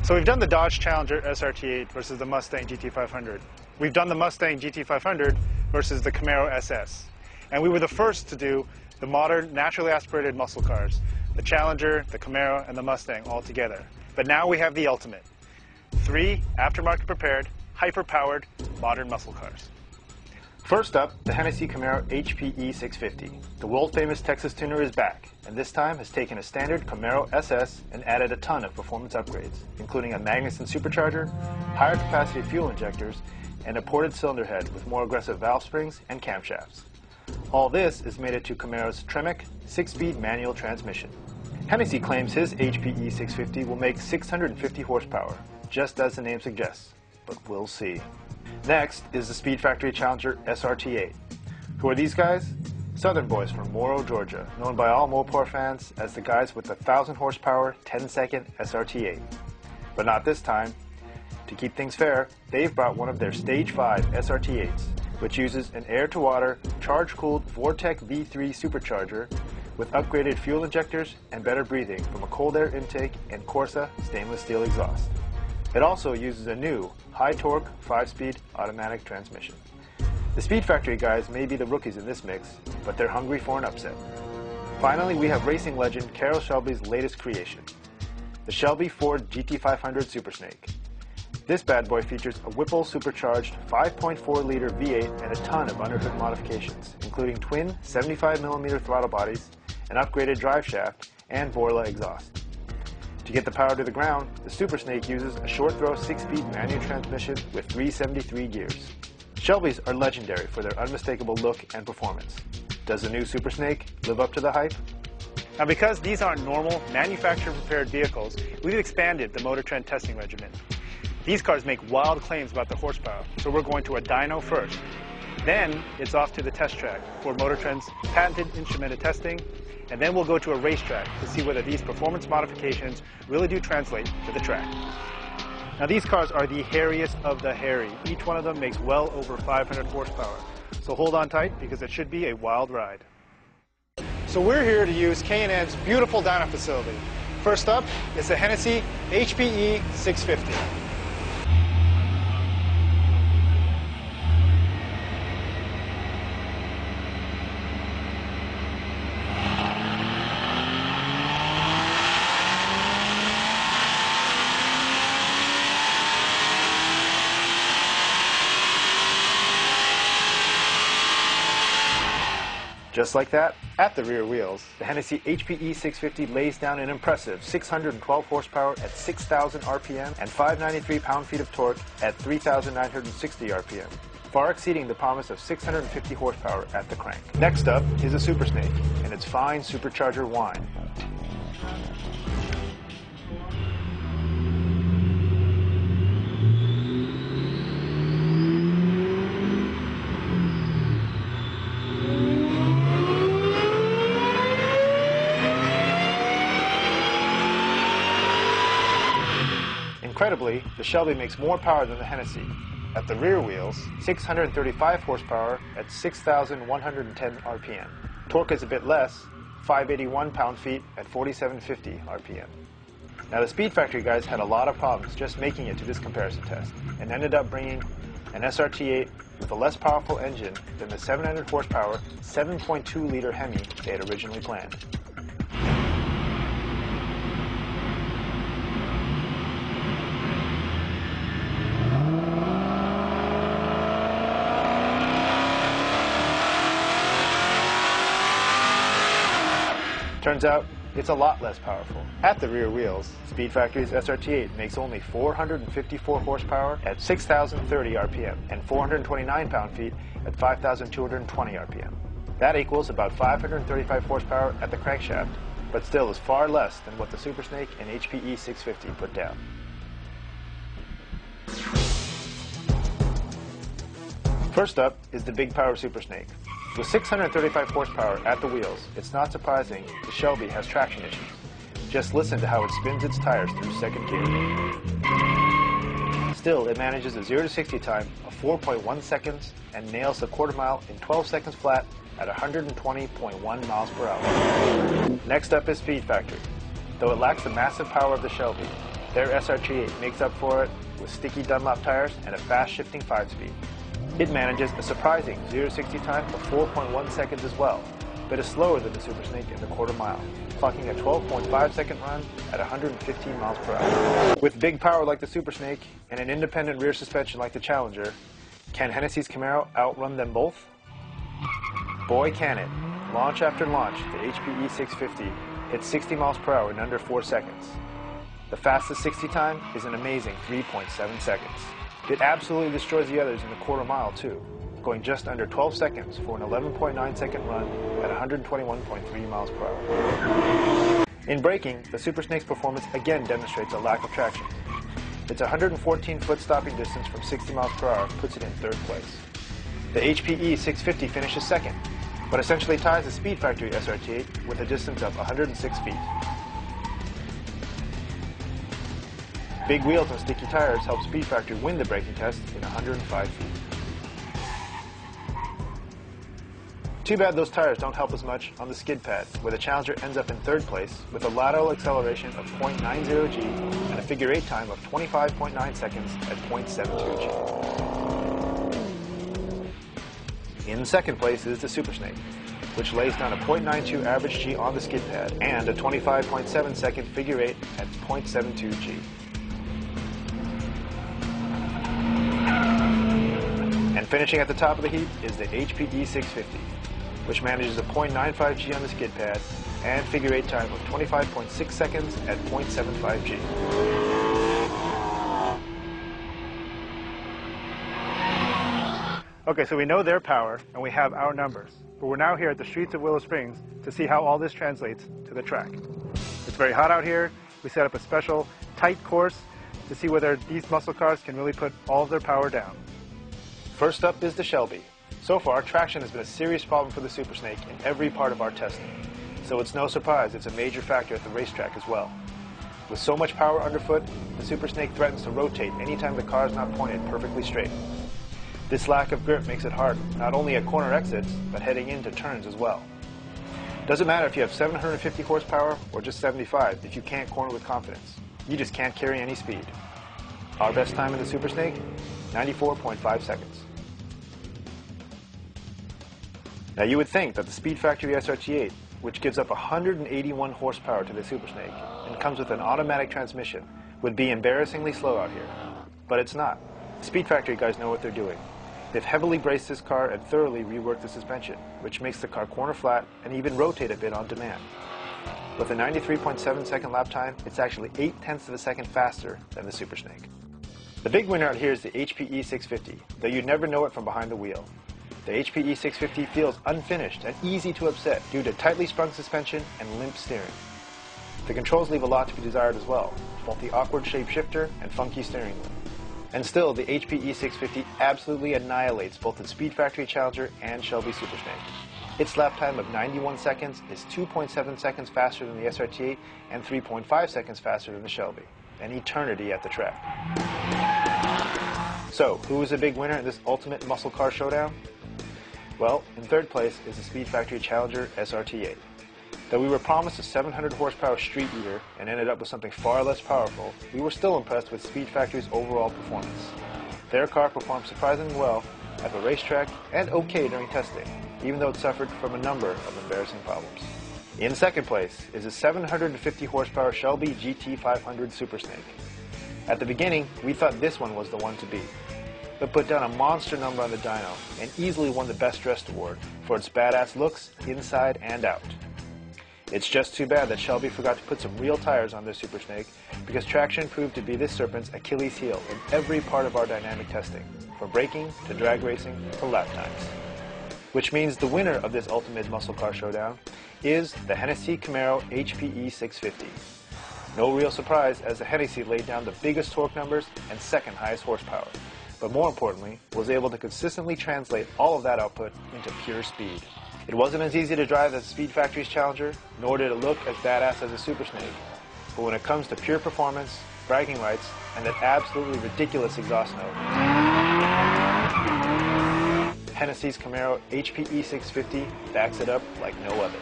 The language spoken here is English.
So we've done the Dodge Challenger SRT8 versus the Mustang GT500. We've done the Mustang GT500 versus the Camaro SS. And we were the first to do the modern, naturally aspirated muscle cars, the Challenger, the Camaro, and the Mustang all together. But now we have the ultimate. 3 aftermarket prepared, hyper-powered, modern muscle cars. First up, the Hennessey Camaro HPE650. The world-famous Texas tuner is back, and this time has taken a standard Camaro SS and added a ton of performance upgrades, including a Magnuson supercharger, higher capacity fuel injectors, and a ported cylinder head with more aggressive valve springs and camshafts. All this is mated to Camaro's Tremec 6-speed manual transmission. Hennessey claims his HPE650 will make 650 horsepower, just as the name suggests, but we'll see. Next is the Speedfactory Challenger SRT8. Who are these guys? Southern boys from Morrow, Georgia, known by all Mopar fans as the guys with the 1,000 horsepower, 10-second SRT8. But not this time. To keep things fair, they've brought one of their Stage 5 SRT8s, which uses an air-to-water, charge-cooled Vortec V3 supercharger with upgraded fuel injectors and better breathing from a cold air intake and Corsa stainless steel exhaust. It also uses a new, high-torque, 5-speed automatic transmission. The Speedfactory guys may be the rookies in this mix, but they're hungry for an upset. Finally, we have racing legend Carroll Shelby's latest creation, the Shelby Ford GT500 SuperSnake. This bad boy features a Whipple supercharged 5.4-liter V8 and a ton of underhood modifications, including twin 75mm throttle bodies, an upgraded drive shaft, and Borla exhaust. To get the power to the ground, the SuperSnake uses a short-throw 6-speed manual transmission with 373 gears. Shelbys are legendary for their unmistakable look and performance. Does the new SuperSnake live up to the hype? Now, because these aren't normal, manufacturer-prepared vehicles, we've expanded the Motor Trend testing regimen. These cars make wild claims about the horsepower, so we're going to a dyno first. Then, it's off to the test track for Motor Trend's patented instrumented testing, and then we'll go to a racetrack to see whether these performance modifications really do translate to the track. Now, these cars are the hairiest of the hairy. Each one of them makes well over 500 horsepower. So hold on tight, because it should be a wild ride. So we're here to use K&N's beautiful dyno facility. First up is the Hennessey HPE650. Just like that, at the rear wheels, the Hennessey HPE650 lays down an impressive 612 horsepower at 6,000 RPM and 593 pound-feet of torque at 3,960 RPM, far exceeding the promise of 650 horsepower at the crank. Next up is a SuperSnake and its fine supercharger whine. Incredibly, the Shelby makes more power than the Hennessey. At the rear wheels, 635 horsepower at 6,110 RPM. Torque is a bit less, 581 pound-feet at 4,750 RPM. Now, the Speedfactory guys had a lot of problems just making it to this comparison test, and ended up bringing an SRT8 with a less powerful engine than the 700 horsepower, 7.2-liter Hemi they had originally planned. Turns out, it's a lot less powerful. At the rear wheels, Speedfactory's SRT8 makes only 454 horsepower at 6,030 RPM and 429 pound-feet at 5,220 RPM. That equals about 535 horsepower at the crankshaft, but still is far less than what the SuperSnake and HPE650 put down. First up is the big power SuperSnake. With 635 horsepower at the wheels, it's not surprising the Shelby has traction issues. Just listen to how it spins its tires through second gear. Still, it manages a 0 to 60 time of 4.1 seconds and nails the quarter mile in 12 seconds flat at 120.1 miles per hour. Next up is Speedfactory. Though it lacks the massive power of the Shelby, Their SRT8 makes up for it with sticky Dunlop tires and a fast shifting 5-speed. It manages a surprising 0-60 time of 4.1 seconds as well, but is slower than the SuperSnake in the quarter mile, clocking a 12.5 second run at 115 miles per hour. With big power like the SuperSnake and an independent rear suspension like the Challenger, can Hennessey's Camaro outrun them both? Boy can it. Launch after launch, the HPE650 hits 60 miles per hour in under 4 seconds. The fastest 60 time is an amazing 3.7 seconds. It absolutely destroys the others in the quarter mile too, going just under 12 seconds for an 11.9 second run at 121.3 miles per hour. In braking, the SuperSnake's performance again demonstrates a lack of traction. Its 114-foot stopping distance from 60 miles per hour puts it in third place. The HPE650 finishes second, but essentially ties the Speedfactory SRT8 with a distance of 106 feet. Big wheels and sticky tires help Speedfactory win the braking test in 105 feet. Too bad those tires don't help as much on the skid pad, where the Challenger ends up in third place with a lateral acceleration of 0.90 G and a figure 8 time of 25.9 seconds at 0.72 G. In second place is the SuperSnake, which lays down a 0.92 average G on the skid pad and a 25.7 second figure 8 at 0.72 G. And finishing at the top of the heap is the HPE650, which manages a 0.95 G on the skid pad and figure 8 time of 25.6 seconds at 0.75 G. Okay, so we know their power and we have our numbers, but we're now here at the streets of Willow Springs to see how all this translates to the track. It's very hot out here. We set up a special tight course to see whether these muscle cars can really put all of their power down. First up is the Shelby. So far, traction has been a serious problem for the SuperSnake in every part of our testing, so it's no surprise it's a major factor at the racetrack as well. With so much power underfoot, the SuperSnake threatens to rotate anytime the car is not pointed perfectly straight. This lack of grip makes it hard, not only at corner exits, but heading into turns as well. Doesn't matter if you have 750 horsepower or just 75 if you can't corner with confidence. You just can't carry any speed. Our best time in the SuperSnake? 94.5 seconds. Now you would think that the Speedfactory SRT8, which gives up 181 horsepower to the SuperSnake and comes with an automatic transmission, would be embarrassingly slow out here. But it's not. The Speedfactory guys know what they're doing. They've heavily braced this car and thoroughly reworked the suspension, which makes the car corner flat and even rotate a bit on demand. With a 93.7 second lap time, it's actually 0.8 of a second faster than the SuperSnake. The big winner out here is the HPE650, though you'd never know it from behind the wheel. The HPE650 feels unfinished and easy to upset due to tightly sprung suspension and limp steering. The controls leave a lot to be desired as well, both the awkward shape shifter and funky steering wheel. And still, the HPE650 absolutely annihilates both the Speedfactory Challenger and Shelby SuperSnake. Its lap time of 91 seconds is 2.7 seconds faster than the SRT8 and 3.5 seconds faster than the Shelby. An eternity at the track. So, who is a big winner in this ultimate muscle car showdown? Well, in third place is the Speedfactory Challenger SRT8. Though we were promised a 700 horsepower street eater and ended up with something far less powerful, we were still impressed with Speedfactory's overall performance. Their car performed surprisingly well at the racetrack and okay during testing, even though it suffered from a number of embarrassing problems. In second place is a 750 horsepower Shelby GT500 SuperSnake. At the beginning, we thought this one was the one to beat, but put down a monster number on the dyno and easily won the Best Dressed award for its badass looks inside and out. It's just too bad that Shelby forgot to put some real tires on their SuperSnake, because traction proved to be this serpent's Achilles heel in every part of our dynamic testing, from braking to drag racing to lap times. Which means the winner of this ultimate muscle car showdown is the Hennessey Camaro HPE650. No real surprise, as the Hennessey laid down the biggest torque numbers and second highest horsepower, but more importantly, was able to consistently translate all of that output into pure speed. It wasn't as easy to drive as Speedfactory's Challenger, nor did it look as badass as a SuperSnake, but when it comes to pure performance, bragging rights, and that absolutely ridiculous exhaust note, Hennessey's Camaro HPE650 backs it up like no other.